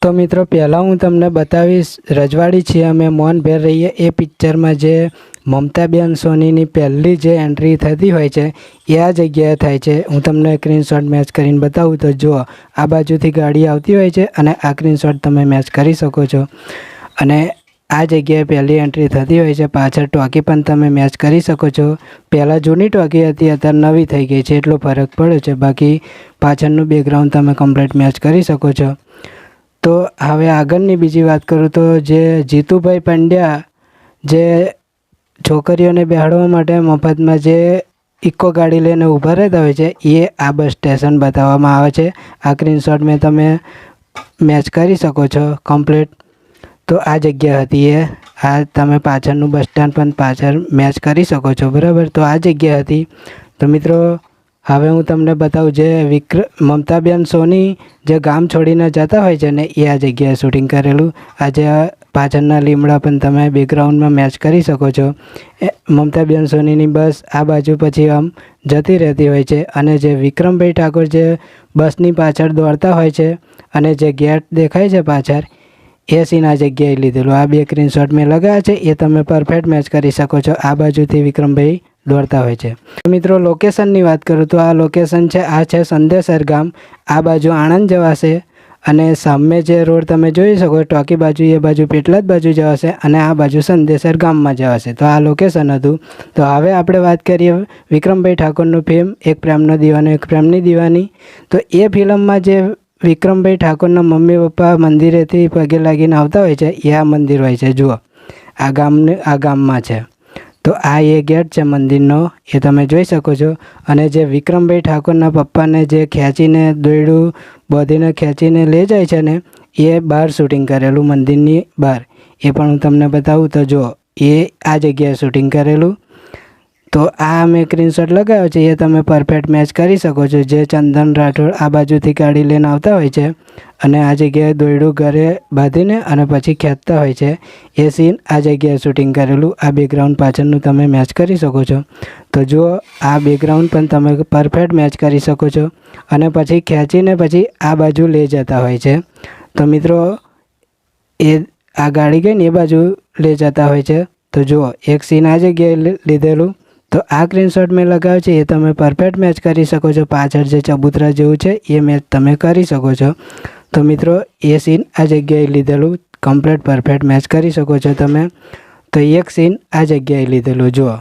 तो मित्रों पहला हूँ तमने बतावीश रजवाड़ी छे अमे मोहनभेर रहीए ए पिक्चर में जे ममताबेन सोनीनी पहली जे एंट्री थती होय छे ए आ जग्याए थाय छे। हूँ तमने स्क्रीनशॉट मैच करीने बतावुं तो जो आ बाजुथी गाड़ी आवती होय छे अने आ स्क्रीनशॉट तमे मैच करी शको छो अने आ जग्याए पहली एंट्री थती होय छे। पाछळ टॉकी पण तमे मैच करी शको छो। पहला जूनी टॉकी हती अत्यारे नवी थई गई छे एटलो फरक पड़े छे, बाकी पाछळनुं बेकग्राउंड तमे कम्प्लीट मैच करी शको छो। तो हवे आगळनी बीजी वात करूँ तो जे जीतूभाई पंड्या जे छोकरीओने बेहाडवा माटे मफतमां जे इको गाड़ी लईने ऊभा रहेता होय छे ए आ बस स्टेशन बताववामां आवे छे। आ स्क्रीनशॉट में तमे मैच करी शको छो कम्प्लीट। तो आ जग्या हती ए आ तमे पाछळनुं बस स्टेन्ड पण पाछळ मैच करी शको छो बराबर। तो आ जग्या हती। तो मित्रों हवे हूँ तमने बताऊँ जे ममताबेन सोनी जे गाम छोड़ीने जता होय छे ने ए आ जग्याए शूटिंग करेलुं। आज पाछळना લીમડા पण तमे बेकग्राउंड में मैच करी शको छो। ममताबेन सोनीनी बस आ बाजू पछी आम जती रहती होय छे अने जे विक्रमभाई ठाकोर जे बसनी पाछळ दौड़ता होय छे अने जे गेट देखाय छे पाछळ ए सीन आ जग्याए लीधेलुं। आ बे स्क्रीनशॉट में लगाव्या छे ए तमे परफेक्ट मैच करी शको छो। आ बाजुथी विक्रमभाई दौड़ता होय छे। मित्रों लोकेशननी वात करूँ तो आ लोकेशन छे आ छे संदेसर गाम। आ बाजू आणंद जवाशे अने सामे जे रोड तमे जोई शको टॉकी बाजू ए बाजू पेटलाद बाजू जवाशे अने आ बाजू संदेसर गाममां जवाशे। तो आ लोकेशन हतुं। तो हवे आपणे वात करीए विक्रमभाई ठाकोरनुं फिल्म एक प्रेमनो दीवानो एक प्रेमनी दीवानी। तो ए फिल्ममां जे विक्रमभाई ठाकोरना मम्मी पप्पा मंदिरेथी पगे लागीने आवता होय छे ए आ मंदिर होय छे। जुओ आ गाममां छे। तो आ ए गेट छे मंदिरनो ए तमे जोई शको छो। अने जे विक्रमभाई ठाकोरना पप्पाने जे खेंचीने दोयडुं बांधीने खेंचीने लई जाय छे ने ए बहार शूटिंग करेलुं मंदिरनी बहार। ए पण हूँ तमने बतावुं तो जो ए आ जग्याए शूटिंग करेलुं। तो आ मैं स्क्रीनशॉट लगाव्यो छे ए तमे परफेक्ट मैच करी शको छो। जे चंदन राठोड आ बाजुथी गाड़ी लईने आवता होय छे अने आ जग्याए दोयडुं घरे बांधीने अने पछी खेंचता होय छे ए सीन आ जग्याए शूटिंग करेलुं। आ बेकग्राउंड पाछळनुं तमे मैच करी शको छो। तो जुओ आ बेकग्राउंड पण तमे परफेक्ट मैच करी शको छो अने पछी खेंचीने पछी आ बाजू लई जता होय छे। तो मित्रों ए आ गाड़ी गई ने ए बाजू लई जता होय छे। तो जुओ एक सीन आ जग्याए लीधेलुं। तो आ स्क्रीनशॉट में लगाव्यो छे ए तमे परफेक्ट मैच करी शको छो। पाछळ जे चबूतरा जेवुं छे ए मैच तमे करी शको छो। तो मित्रों ए सीन आ जग्याए लीधेलुं कम्प्लीट परफेक्ट मैच करी शको छो तमे। तो एक सीन आ जग्याए लीधेलुं। जुओ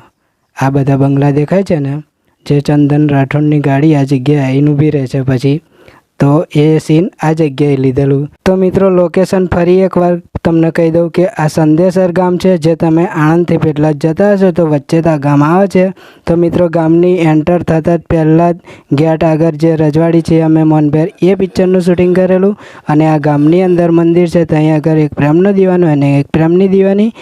आ बधा बंगला देखाय छे ने जे चंदन राठोडनी गाड़ी आ जग्याए आवीने ऊभी रहे छे पछी तो ए सीन आ जग्याए लीधेलुं। तो मित्रों लोकेशन फरी एकवार तमने कही दऊं कि आ संदेसर गाम छे। जे तमे आणंदथी पेटलाद जता हशो तो वच्चे आ गाम आवे छे। तो मित्रों गामनी एंटर थता ज पहेला गेट आगळ जे रजवाड़ी छे अमे मोहनभेर ए पिक्चरनुं शूटिंग करेलुं अने आ गामनी अंदर मंदिर छे त्यां आगळ एक प्रेमनो दीवानो अने एक प्रेमनी दीवानी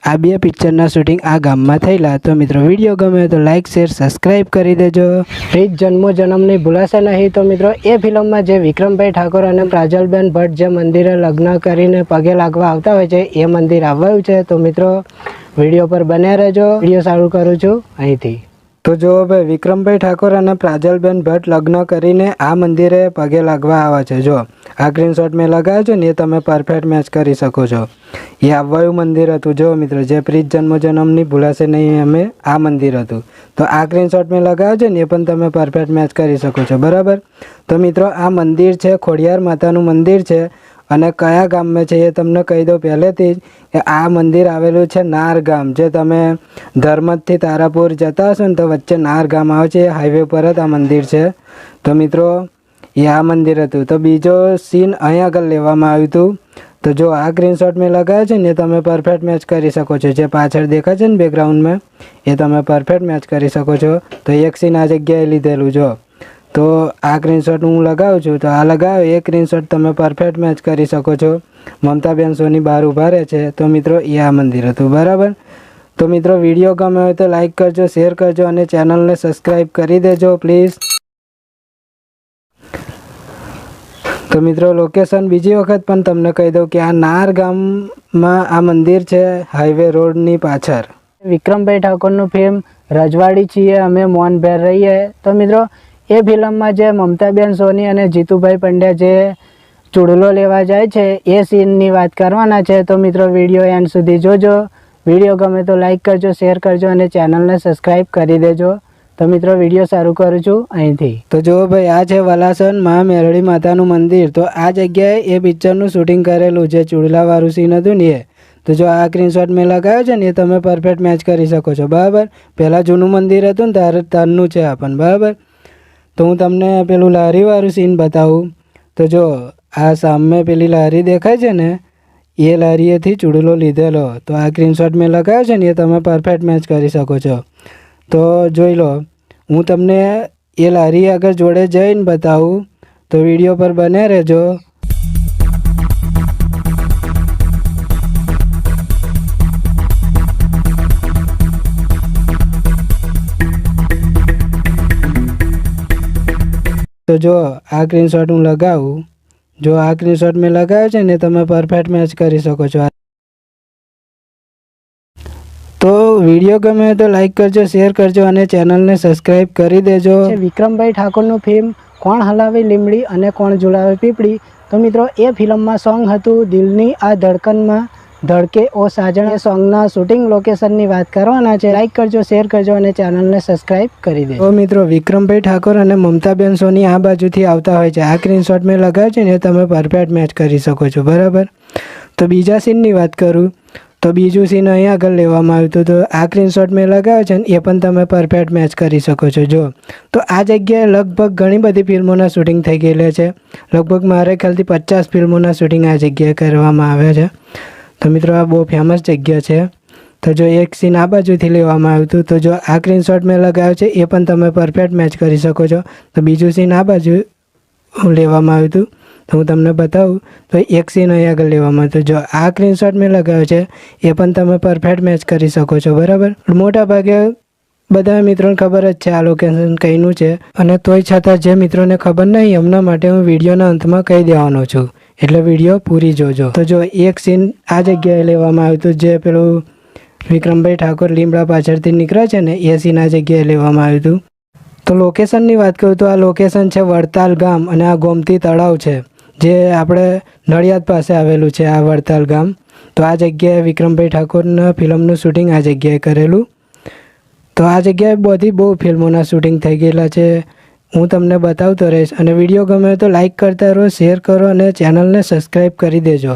आ बे पिक्चरना शूटिंग आ गाममां थयेला। तो मित्रों विडियो गमे तो लाइक शेर सब्सक्राइब करी देजो। प्लीज जन्मो जन्मनी भूलाशो नहीं। तो मित्रों ए फिल्ममां जे विक्रमभाई ठाकोर अने प्राजलबेन भट्ट जे मंदिरे लग्न करीने पगे लागवा आवता होय छे ए मंदिर आव्युं छे। तो मित्रों विडियो पर बन्या रहेजो। विडियो चालू करूं छुं અહીંથી। तो जो भाई विक्रमभाई ठाकोर अने प्राजलबेन भट्ट लग्न करीने आ मंदिरे पगे लागवा आवे छे। जो आ स्क्रीनशॉट में लगाव्यो छे ने तमे परफेक्ट मैच करी शको छो। ए आववायुं मंदिर हतुं। जो मित्रों जे प्रीत जन्म जन्मनी भूलाशे नहीं अमे आ मंदिर हतुं। तो आ स्क्रीनशॉट में लगाव्यो छे ने पण तमे परफेक्ट मैच करी शको छो बराबर। तो मित्रों आ मंदिर छे खोडियार मातानुं मंदिर छे अने कया गाम में छे ए तमने कही दो पहलेथी ज आ मंदिर आवेलुं छे नार गाम। जे तमे धर्मथी तारापुर जता हशो ने तो वच्चे नार गाम आवे छे हाईवे पर ज आ मंदिर छे। तो मित्रों ए आ मंदिर हतुं। तो बीजो सीन अहीं आगळ लेवामां आव्युं हतुं। तो जो आ स्क्रीनशॉट में लगाव्यो छे ने तमे परफेक्ट मैच करी शको छो। जे पाछळ देखाय छे ने बेकग्राउंड में ए तमे परफेक्ट मैच करी शको छो। तो एक सीन आ जग्याए लीधेलुं। जो तो आ स्क्रीनशॉट हूँ लगाऊँ छूँ तो आ लगाव्यो ए स्क्रीनशॉट तमे परफेक्ट मैच करी शको छो। ममताबेन सोनी बहार ऊभा रहे छे। तो मित्रों ए आ मंदिर हतुं बराबर। तो मित्रों विडियो गमे होय तो लाइक करजो शेर करजो अने चेनलने सब्सक्राइब करी देजो प्लीज। तो मित्रों लोकेशन बीजी वखत पण तमने कही दऊं कि आ नार गाममां आ मंदिर छे हाईवे रोडनी पाछळ। विक्रमभाई ठाकोरनुं फिल्म रजवाड़ी छीए अमे मोहनभेर रहीए। तो मित्रों ए फिल्ममां जे ममताबेन सोनी अने जीतूभाई पंड्या जे ચૂડલો લેવા જાય છે એ સીનની વાત કરવાના છે. તો મિત્રો વિડીયો એન્ડ સુધી જોજો. વિડીયો ગમે તો લાઈક કરજો, શેર કરજો અને ચેનલને સબસ્ક્રાઈબ કરી દેજો. તો મિત્રો વિડીયો શરૂ કરું છું અહીંથી. તો જો ભાઈ, આ છે વલાસણ મા મેરડી માતાનું મંદિર. તો આ જગ્યાએ એ પિક્ચરનું શૂટિંગ કરેલું છે, ચૂડલાવાળું સીન હતું ને એ. તો જો આ સ્ક્રીનશોટ મેં લગાવ્યો છે ને એ તમે પરફેક્ટ મેચ કરી શકો છો. બરાબર, પહેલાં જૂનું મંદિર હતું ને તારનું છે આ પણ. બરાબર, તો હું તમને પેલું લારીવાળું સીન બતાવું. તો જો આ સામે પેલી લારી દેખાય છે ને, એ લારીએથી ચૂડલો લીધેલો. તો આ સ્ક્રીનશોટ મેં લગાવ્યો છે ને એ તમે પરફેક્ટ મેચ કરી શકો છો. તો જોઈ લો, હું તમને એ લારી આગળ જોડે જઈને બતાવું. તો વિડીયો પર બને રહેજો. તો જો આ સ્ક્રીનશોટ હું લગાવું. જો આ સ્ક્રીનશોટ મેં લગાવ્યો છે ને તમે પરફેક્ટ મેચ કરી શકો છો. તો વિડીયો ગમે તો લાઈક કરજો, શેર કરજો અને ચેનલને સબસ્ક્રાઈબ કરી દેજો. વિક્રમભાઈ ઠાકોરનું ફિલ્મ કોણ હલાવે લીમડી અને કોણ ઝુલાવે પીપળી. તો મિત્રો એ ફિલ્મમાં સોંગ હતું દિલની આ ધડકનમાં ધડકે ઓ સાજણ. એ સોંગના શૂટિંગ લોકેશનની વાત કરવાના છે. લાઈક કરજો, શેર કરજો અને ચેનલને સબસ્ક્રાઈબ કરી દેજો. તો મિત્રો વિક્રમભાઈ ઠાકોર અને મમતાબેન સોની આ બાજુથી આવતા હોય છે. આ સ્ક્રીનશોટ મેં લગાવ્યો છે ને તમે પરફેક્ટ મેચ કરી શકો છો. બરાબર, તો બીજા સીનની વાત કરું તો બીજું સીન અહીં આગળ લેવામાં આવ્યું હતું. તો આ સ્ક્રીનશોટ મેં લગાવ્યો છે ને એ પણ તમે પરફેક્ટ મેચ કરી શકો છો. જો તો આ જગ્યાએ લગભગ ઘણી બધી ફિલ્મોના શૂટિંગ થઈ ગયેલા છે. લગભગ મારે ખ્યાલથી 50 ફિલ્મોના શૂટિંગ આ જગ્યાએ કરવામાં આવ્યા છે. તો મિત્રો આ બહુ ફેમસ જગ્યા છે. તો જો એક સીન આ બાજુથી લેવામાં આવ્યું હતું. તો જો આ સ્ક્રીનશોટ મેં લગાવ્યો છે એ પણ તમે પરફેક્ટ મેચ કરી શકો છો. તો બીજું સીન આ બાજુ લેવામાં આવ્યું હતું. તો હું તમને બતાવું તો એક સીન અહીં આગળ લેવામાં આવ્યું. જો આ સ્ક્રીનશોટ મેં લગાવ્યો છે એ પણ તમે પરફેક્ટ મેચ કરી શકો છો. બરાબર, મોટા ભાગે બધા મિત્રોને ખબર જ છે આ લોકેશન કઈનું છે. અને તોય છતાં જે મિત્રોને ખબર નહીં એમના માટે હું વિડીયોના અંતમાં કહી દેવાનો છું, એટલે વિડીયો પૂરી જોજો. તો જો એક સીન આ જગ્યાએ લેવામાં આવ્યું હતું, જે પેલું વિક્રમભાઈ ઠાકોર લીમડા પાછળથી નીકળે છે ને એ સીન આ જગ્યાએ લેવામાં આવ્યું હતું. તો લોકેશનની વાત કરું તો આ લોકેશન છે વડતાલ ગામ અને આ ગોમતી તળાવ છે, જે આપણે નડિયાદ પાસે આવેલું છે આ વડતાલ ગામ. તો આ જગ્યાએ વિક્રમભાઈ ઠાકોરના ફિલ્મનું શૂટિંગ આ જગ્યાએ કરેલું. તો આ જગ્યાએ બધી બહુ ફિલ્મોના શૂટિંગ થઈ ગયેલા છે. હું તમને બતાવતો રહીશ. અને વિડીયો ગમે તો લાઈક કરતા રહો, શેર કરો અને ચેનલને સબસ્ક્રાઈબ કરી દેજો.